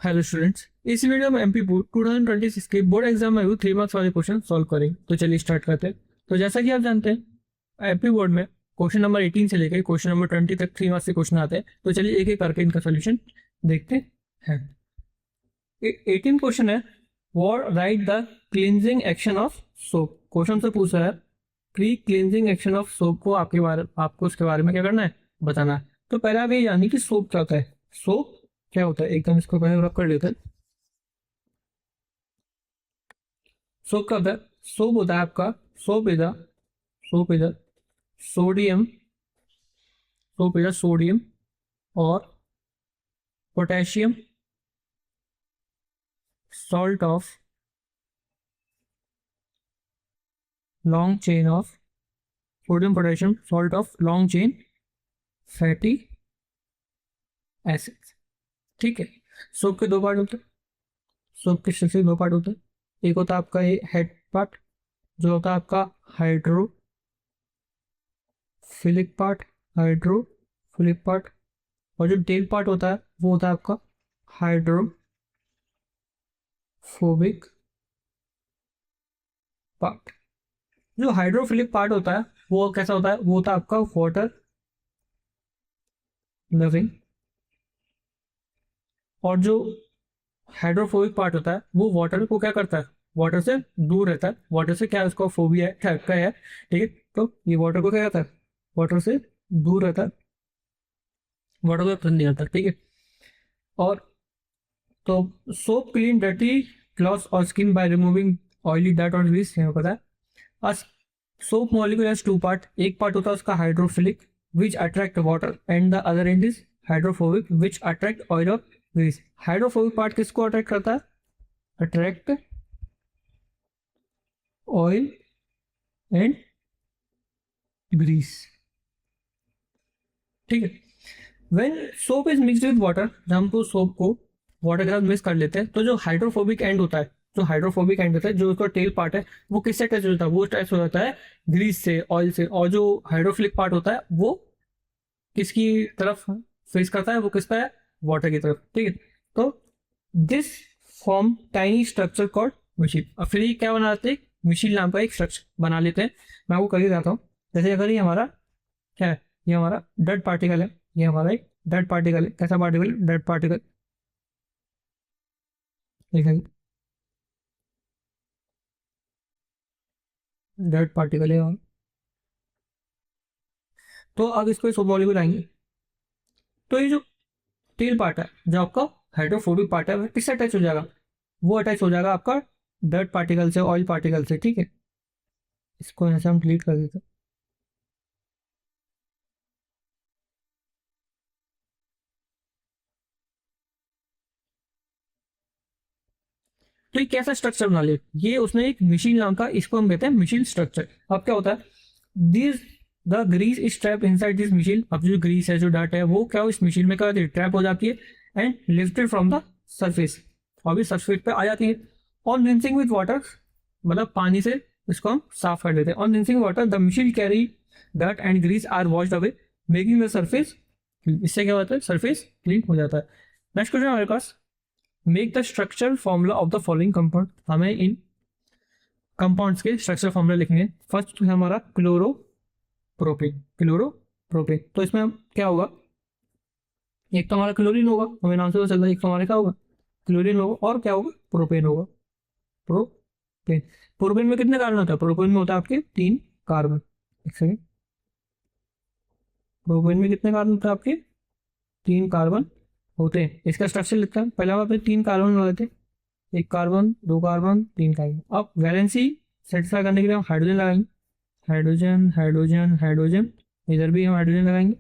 Hello students, इस video में MP board 2026 के बोर्ड एग्जाम में 3 मार्क्स वाले क्वेश्चन सॉल्व करेंगे। तो चलिए स्टार्ट करते हैं। तो जैसा कि आप जानते हैं एमपी बोर्ड में क्वेश्चन नंबर 18 से लेकर क्वेश्चन नंबर 20 तक 3 मार्क्स के क्वेश्चन आते हैं। तो चलिए एक एक करके इनका सोल्यूशन देखते हैं। 18 क्वेश्चन है, what right the cleansing action of soap. Question से पूछ रहा है कि क्लींजिंग एक्शन ऑफ सोप को आपको उसके बारे में क्या करना है, बताना है। तो पहले आप ये जानिए कि सोप क्या होता है। सोप क्या होता है, एकदम इसको पहले रब कर लेते हैं। सोप क्या होता है? सोप होता है आपका, soap is a sodium, sodium और potassium salt of long chain of sodium potassium salt of long chain fatty acids. ठीक है। सोप के दो पार्ट होते हैं। सोप के स्ट्रक्चर दो पार्ट होते हैं। एक होता है आपका ये हेड पार्ट, जो होता है आपका हाइड्रोफिलिक पार्ट, हाइड्रोफिलिक पार्ट। और जो टेल पार्ट होता है वो होता है आपका हाइड्रोफोबिक पार्ट। जो हाइड्रोफिलिक पार्ट होता है वो कैसा होता है? वो होता है आपका वाटर लविंग। और जो हाइड्रोफोबिक पार्ट होता है वो वाटर को क्या करता है, वाटर से दूर रहता है। वाटर से क्या उसका फोबिया है, टाइप का है। ठीक है। तो ये वाटर को क्या कहता है, वाटर से दूर रहता है, वाटर को पसंद नहीं आता। ठीक है। और तो सोप क्लीन डर्टी क्लॉथ और skin by removing oily dirt और ग्रीस, पता है। A soap molecule has two part. एक पार्ट होता है उसका hydrophilic which attract water and the other end is hydrophobic which attract oil और ग्रीस। हाइड्रोफोबिक पार्ट किसको अट्रैक्ट करता है? Attract oil and grease. ठीक है। When soap is mixed with water, जब हम तो सोप को वाटर के साथ मिक्स कर लेते हैं तो जो हाइड्रोफोबिक एंड होता है, जो उसका टेल पार्ट है वो किससे टच हो जाता है? वो टच हो जाता है ग्रीस से, ऑयल से। और जो हाइड्रोफिलिक पार्ट होता है वो किसकी तरफ फेस करता है? वो किसका है? वाटर की तरफ। ठीक है। तो this form tiny structure called micelle. अब फिर ये क्या बनाते हैं? मिशिल नाम का एक स्ट्रक्चर बना लेते हैं। मैं आपको करके जाता हूँ। जैसे अगर ये हमारा क्या है, ये हमारा डेड पार्टिकल है, ये हमारा एक डेड पार्टिकल है। कैसा पार्टिकल? Dead particle. देखेंगे डेड पार्टिकल है। तो अब इसको सब मॉलिक्यूल आएंगे। तो ये जो टेल पार्ट है, जो आपका हाइड्रोफोबिक पार्ट है, वो किससे अटैच हो जाएगा? वो अटैच हो जाएगा आपका डर्ट पार्टिकल से, ऑयल पार्टिकल से। ठीक है। इसको यहाँ से हम डिलीट कर देते हैं। तो ये कैसा स्ट्रक्चर बना लिया? ये उसने एक मिशीन नाम का, इसको हम कहते हैं मिशीन स्ट्रक्चर। अब क्या होता है, this the grease is trap inside this machine. अब जो ग्रीस है, जो डार्ट है, वो क्या इस मशीन में क्या होती है? ट्रैप हो जाती है and lifted from the surface, और भी सरफेस पे आ जाती है। ऑन रिंसिंग विद वाटर, मतलब पानी से इसको हम साफ कर देते हैं। On rinsing water the machine carry dirt and grease are washed away making the surface. इससे क्या होता है? सरफेस क्लीन हो जाता है। नेक्स्ट क्वेश्चन हमारे पास, make the structure formula of the following compound. हमें इन कंपाउंड्स के स्ट्रक्चर फॉर्मूला लिखेंगे। फर्स्ट है हमारा क्लोरोप्रोपेन। तो इसमें हम क्या होगा, एक तो हमारा क्लोरीन होगा, हमें नाम से तो चल रहा है। एक तो हमारे क्या होगा? क्लोरीन होगा, और क्या होगा? प्रोपेन होगा। प्रोपेन। प्रोपेन में कितने कार्बन होता है? प्रोपेन में होता है आपके 3 कार्बन। एक सेकेंड। प्रोपेन में कितने कार्बन होते हैं आपके? 3 कार्बन होते हैं। इसका स्ट्रक्चर लिखता है। पहले हम अपने 3 कार्बन बना लेते हैं। 1 कार्बन, 2 कार्बन, 3 कार्बन। अब वैलेंसी सेटिस्फाई करने के लिए हम हाइड्रोजन लगाएंगे। Hydrogen, hydrogen, hydrogen. इधर भी हम हाइड्रोजन लगाएंगे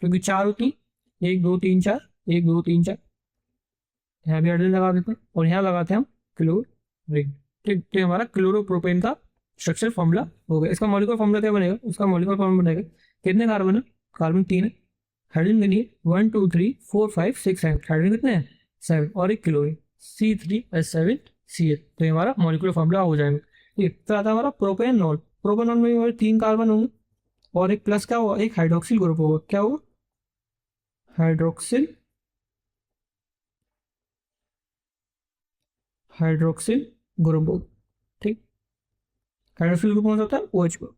क्योंकि 4 होती, 1 2 3 4, 1 2 3 4। यहाँ भी हाइड्रोजन लगा देते हैं और यहाँ लगाते हैं हम क्लोरीन। ठीक। तो हमारा क्लोरोप्रोपेन का स्ट्रक्चर फॉर्मूला हो गया। इसका मॉलिक्यूलर फॉर्मूला क्या बनेगा? उसका मॉलिक्यूलर फॉर्मूला बनेगा, कितने कार्बन है? कार्बन 3 है। हाइड्रोजन कितनी है? 1 2 3 4 5 6 7। हाइड्रोजन कितने हैं? 7। और एक क्लोरीन, C3H7Cl। तो ये हमारा मॉलिक्यूलर फॉर्मूला हो जाएगा। ठीक। तो आता है हमारा प्रोपेनॉल। प्रोपेनॉल में हमारे 3 कार्बन होंगे और एक प्लस क्या होगा? एक हाइड्रोक्सिल ग्रुप होगा। क्या होगा? Hydroxyl hydroxyl group. ठीक, हाइड्रोक्सिल ग्रुप कौन सा होता है? OH group.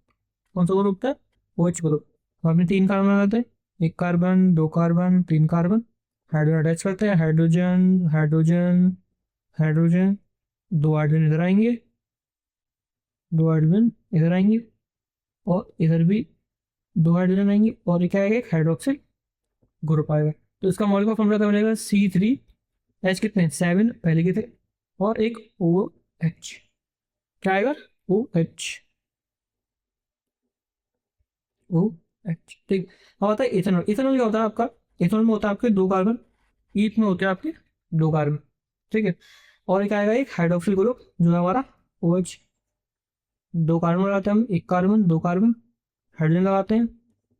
कौन सा ग्रुप होता है? OH group. तो आपने 3 कार्बन लगाते हैं, 1 carbon, 2 carbon, 3 carbon, hydrogen attach करते हैं, हाइड्रोजन हाइड्रोजन हाइड्रोजन, 2 हाइड्रोजन इधर आएंगे, 2 हाइड्रोजन इधर आएंगे, और इधर भी 2 हाइड्रोजन आएंगे, और ये क्या आएगा? एक हाइड्रोक्सिल ग्रुप आएगा। तो इसका मॉलिक्यूलर फॉर्मूला क्या बनेगा? C3H कितने? 7 पहले के थे, और एक OH। क्या आएगा? OH। OH। ठीक। अब आता है इथेनॉल। इथेनॉल क्या होता है आपका? इथेनॉल में होता है आपके 2 कार्बन, ईथ में होते हैं आपके 2 कार्बन। ठीक है, और एक आएगा एक हाइड्रोक्सिल ग्रुप जो है हमारा OH। 2 कार्बन लगाते हैं हम, 1 कार्बन, 2 कार्बन, हाइड्रोजन लगाते हैं,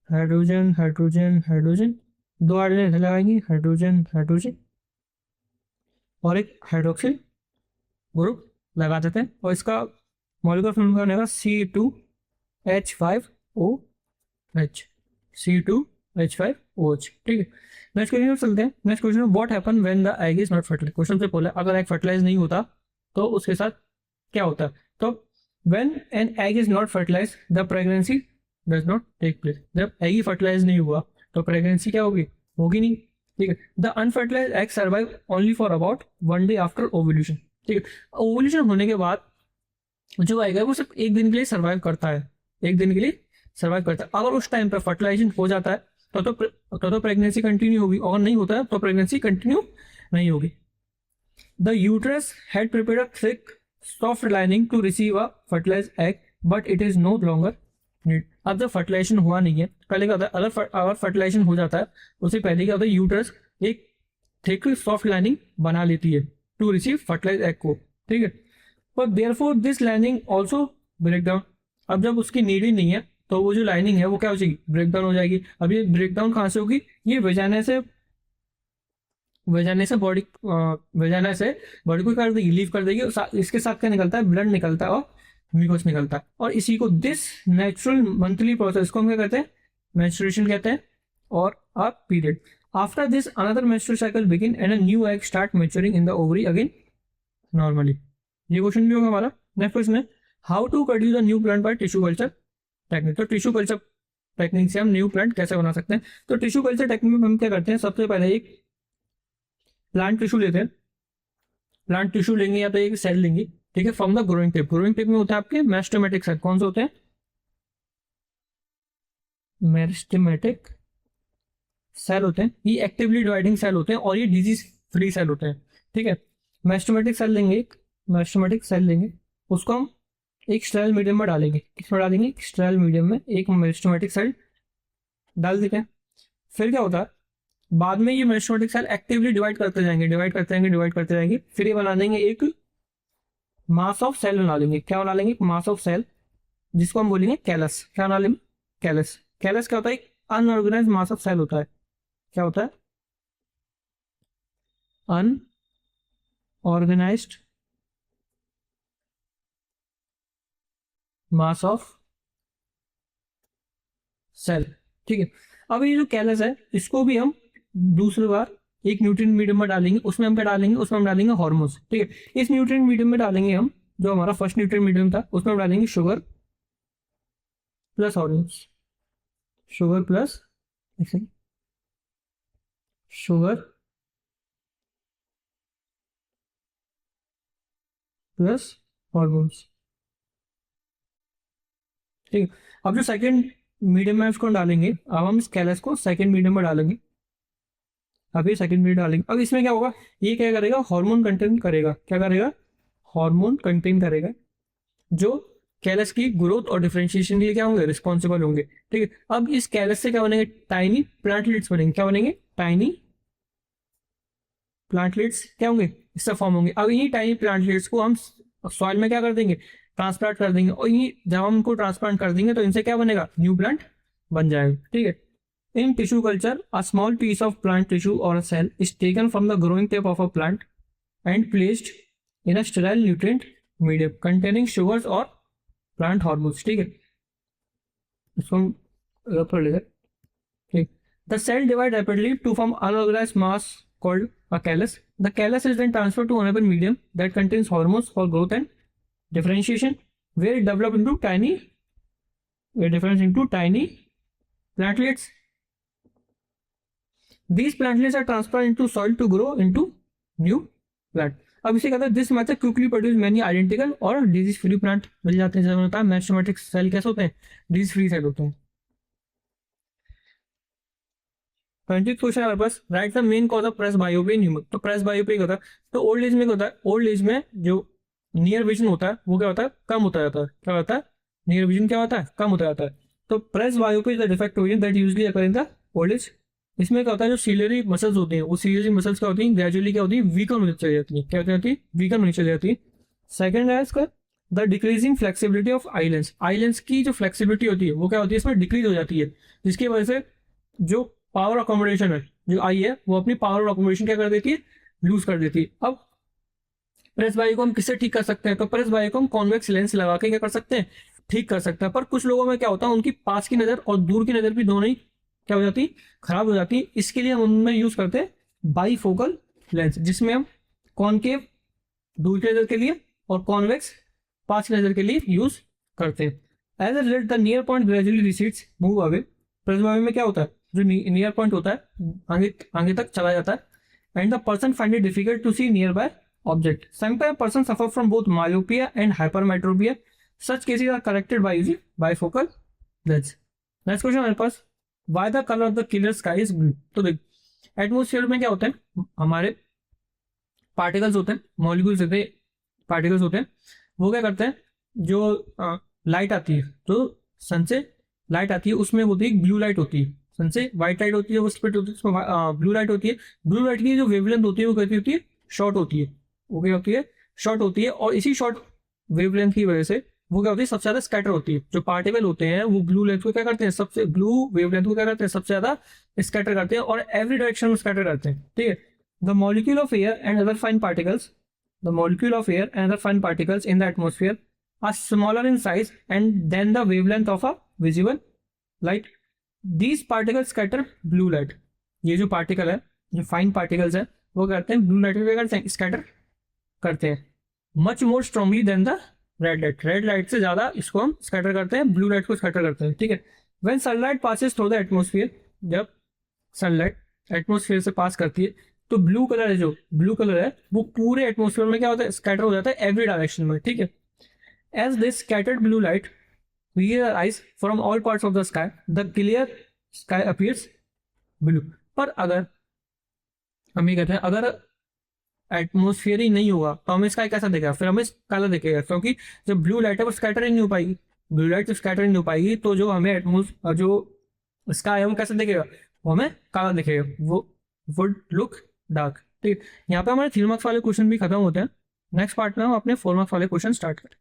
हाइड्रोजन हाइड्रोजन हाइड्रोजन, 2 हाइड्रोजन इधर लगाएंगे, हाइड्रोजन हाइड्रोजन, और एक हाइड्रोक्सिल ग्रुप लगा देते हैं, और इसका मॉलिक्यूलर फॉर्मूला बनेगा C2H5OH। C2H5OH। ठीक है, नेक्स्ट क्वेश्चन चलते हैं। Next question, what happen when the egg is not fertilize. Question से बोला अगर एग फर्टिलाइज नहीं होता तो उसके साथ क्या होता है? तो when an egg is not fertilize the pregnancy does not take place. जब एग ही फर्टिलाइज नहीं हुआ तो प्रेगनेंसी क्या होगी? होगी नहीं। ठीक है, the unfertilize egg survive only for about 1 day after ovulation. ठीक है, ओव्यूलेशन होने के बाद जो आएगा वो सिर्फ 1 दिन के लिए सर्वाइव करता है, 1 दिन के लिए सर्वाइव करता है। अगर उस टाइम पर फर्टिलाइजेशन हो जाता है तो प्रेगनेंसी कंटिन्यू होगी, और नहीं होता है तो प्रेगनेंसी कंटिन्यू नहीं होगी। The uterus had prepared a thick soft lining to receive a fertilize egg but it is no longer need. अब जब फर्टिलाइजेशन हुआ नहीं है, पहले क्या होता है? अगर फर्टिलाइजेशन हो जाता है उससे पहले क्या होता है? यूट्रस एक थिक सॉफ्ट लाइनिंग बना लेती है टू रिसीव फर्टिलाइज एग को। ठीक है, पर therefore this lining also break down. अब जब उसकी नीड ही नहीं है तो वो जो लाइनिंग है वो क्या हो जाएगी? ब्रेक डाउन हो जाएगी। अब ये ब्रेक डाउन कहाँ से होगी? ये वेजाना से बॉडी को कर देगी, लीव कर देगी, और इसके साथ क्या निकलता है? ब्लड निकलता है और म्यूकस निकलता है, और इसी को दिस नेचुरल मंथली प्रोसेस को हम क्या कहते हैं? मेंस्ट्रुएशन कहते हैं, और a period. After this another menstrual cycle begin and a new egg start maturing in the ovary again normally. ये क्वेश्चन भी होगा हमारा। नेक्स्ट क्वेश्चन है, how to produce a new plant by tissue culture technique. तो tissue culture technique से हम new plant कैसे बना सकते हैं? तो टिश्यू कल्चर टेक्निक में हम क्या करते हैं? सबसे पहले एक प्लांट टिश्यू लेते हैं, प्लांट टिश्यू लेंगे या तो एक सेल लेंगे, ठीक है, from the growing tip. Growing tip में होता है आपके मेरिस्टेमेटिक सेल। कौन से होते हैं? मेरिस्टेमेटिक सेल होते हैं, ये एक्टिवली डिवाइडिंग सेल होते हैं, और ये डिजीज फ्री सेल होते हैं। ठीक है, मेरिस्टेमेटिक सेल लेंगे, एक मेरिस्टेमेटिक सेल लेंगे, उसको हम एक स्टेराइल मीडियम में डालेंगे। किसमें डालेंगे? स्टेराइल मीडियम में एक मेरिस्टेमेटिक सेल डाल देते हैं। फिर क्या होता है? बाद में ये मेरिस्टेमेटिक सेल एक्टिवली डिवाइड करते जाएंगे, डिवाइड करते जाएंगे, डिवाइड करते जाएंगे, फिर ये बना देंगे एक मास ऑफ सेल बना लेंगे। क्या बना लेंगे? मास ऑफ सेल, जिसको हम बोलेंगे कैलस। क्या बना लेंगे? कैलस। कैलस क्या होता है? एक अनऑर्गेनाइज मास ऑफ सेल होता है। क्या होता है? Unorganised mass of cell. ठीक है, अब ये जो कैलस है इसको भी हम दूसरी बार एक न्यूट्रिएंट मीडियम में डालेंगे। उसमें हम क्या डालेंगे? उसमें हम डालेंगे हार्मोन्स। ठीक है, इस न्यूट्रिएंट मीडियम में डालेंगे हम, जो हमारा फर्स्ट न्यूट्रिएंट मीडियम था उसमें हम डालेंगे sugar plus hormones. Sugar plus sugar plus hormones. ठीक है, अब जो सेकंड मीडियम में उसको डालेंगे, अब हम इस कैलस को सेकंड मीडियम में डालेंगे। अब ये सेकंड मीडियम डालेंगे, अब इसमें क्या होगा? ये क्या करेगा? हार्मोन कंटेन करेगा। क्या करेगा? हार्मोन कंटेन करेगा, जो कैलस की ग्रोथ और डिफरेंशिएशन के लिए क्या होंगे? रिस्पॉन्सिबल होंगे। ठीक है, अब इस कैलस से क्या बनेंगे? टाइनी प्लांटलेट्स बनेंगे। क्या बनेंगे? टाइनी प्लांटलेट्स क्या होंगे? इससे फॉर्म होंगे। अब यही टाइनी प्लांटलेट्स को हम सॉइल में क्या कर देंगे? ट्रांसप्लांट कर देंगे, और ये जब हम उनको ट्रांसप्लांट कर देंगे तो इनसे क्या बनेगा? न्यू प्लांट बन जाएगा। ठीक है, in tissue culture a small piece of plant tissue or cell is taken from the growing tip of a plant and placed in a sterile nutrient medium containing sugars और plant hormones. ठीक है, इसको हम rough कर लेते हैं। ठीक, the cell divide rapidly to form unorganised mass called a callus. The callus is then transferred to another medium that contains hormones for growth and differentiation, where it develops into tiny plantlets. These plantlets are transferred into soil to grow into new plant. अब इसे कहते हैं this method quickly produce many identical और disease free plant मिल जाते हैं। जैसे होता है मेरिस्टेमेटिक सेल कैसे होते हैं, डिजीज फ्री सेल होते हैं। 20th क्वेश्चन हमारे पास, write the main cause of presbyopia in human. तो प्रेस बायोपी होता है, तो ओल्ड एज में क्या होता है, ओल्ड एज में जो नियर विजन होता है वो क्या होता है, कम होता जाता है। क्या होता है, नियर विजन क्या होता है, कम होता जाता है। तो presbyopia is the defect vision that usually occur in the old age. इसमें क्या होता है, जो सीलियरी मसल्स होती हैं वो सीलियरी मसल्स क्या होती हैं, ग्रेजुअली क्या होती है, वीकर होनी चली जाती है। क्या होती है, वीकर होनी चली जाती है। सेकंड है इसका the decreasing flexibility of eye lens. Eye lens की जो फ्लेक्सिबिलिटी होती है वो क्या होती है, इसमें डिक्रीज हो जाती है, जिसकी वजह से जो पावर अकोमोडेशन है, जो आई है वो अपनी पावर अकोमोडेशन क्या कर देती है, लूज कर देती है। अब प्रेस बायो को हम किससे ठीक कर सकते हैं, तो प्रेस बायो को हम कॉन्वेक्स लेंस लगा के क्या कर सकते हैं, ठीक कर सकते हैं। पर कुछ लोगों में क्या होता है, उनकी पास की नजर और दूर की नजर भी दोनों ही क्या हो जाती, खराब हो जाती है। इसके लिए हम उनमें यूज करते हैं बाईफोकल लेंस, जिसमें हम कॉनकेव दूर की नजर के लिए और कॉन्वेक्स पास की नजर के लिए यूज करते हैं। As a result the near point gradually recedes move away. Presbyopia में क्या होता है, जो नियर पॉइंट होता है आगे तक चला जाता है। And the person find it difficult to see nearby object. Sometime person suffer from both myopia and hypermetropia. Such cases are corrected by using bifocal lens. Next question हमारे पास, why the colour of the clear sky is blue. तो देख, atmosphere में क्या होता है, हमारे particles होते हैं, मॉलिक्यूल्स होते हैं, पार्टिकल्स होते हैं, वो क्या करते हैं, जो लाइट आती है, तो सन से लाइट आती है उसमें होती है ब्लू लाइट होती है, सन से व्हाइट लाइट होती है, वो स्प्लिट होती है, उसमें ब्लू लाइट होती है। ब्लू लाइट की जो वेवलेंथ होती है वो कैसी होती है, शॉर्ट होती है। वो क्या होती है, शॉर्ट होती है। और इसी शॉर्ट वेवलेंथ की वजह से वो क्या होती है, सबसे ज्यादा स्कैटर होती है। जो पार्टिकल होते हैं वो ब्लू लेंथ को क्या करते हैं, सबसे ब्लू वेवलेंथ को क्या करते हैं, सबसे ज्यादा स्कैटर करते हैं और एवरी डायरेक्शन में स्कैटर करते हैं। ठीक है, the molecule of air and other fine particles, the molecule of air and other fine particles in the atmosphere are smaller in size and then the wavelength of a visible light. These particles scatter blue light. ये जो particle है, जो fine particles है, वो करते हैं blue light को क्या करते हैं, स्कैटर करते हैं much more strongly than the red light. Red light से ज्यादा इसको हम स्कैटर करते हैं, ब्लू लाइट को स्कैटर करते हैं। ठीक है, when sunlight passes through the atmosphere, जब सनलाइट एटमोस्फियर से पास करती है तो ब्लू कलर है, जो ब्लू कलर है वो पूरे एटमोस्फियर में क्या होता है, स्कैटर हो जाता है एवरी डायरेक्शन में। ठीक है, as this scattered blue light realize from all parts of the sky, the clear sky appears blue। पर अगर हम ये कहते हैं, अगर एटमोस्फियर ही नहीं होगा तो हमें स्काई कैसा दिखेगा, फिर हमें काला दिखेगा, क्योंकि जब ब्लू लाइट है वो स्कैटर ही नहीं हो पाएगी। ब्लू लाइट जब स्कैटर नहीं हो पाएगी तो जो हमें एटमोस्फियर, जो स्काई है वो कैसा दिखेगा, वो हमें काला दिखेगा, वो वुड लुक डार्क। ठीक है, यहाँ पे हमारे 3 मार्क्स वाले क्वेश्चन भी खत्म होते हैं। नेक्स्ट पार्ट में हम अपने 4 मार्क्स वाले क्वेश्चन स्टार्ट करें।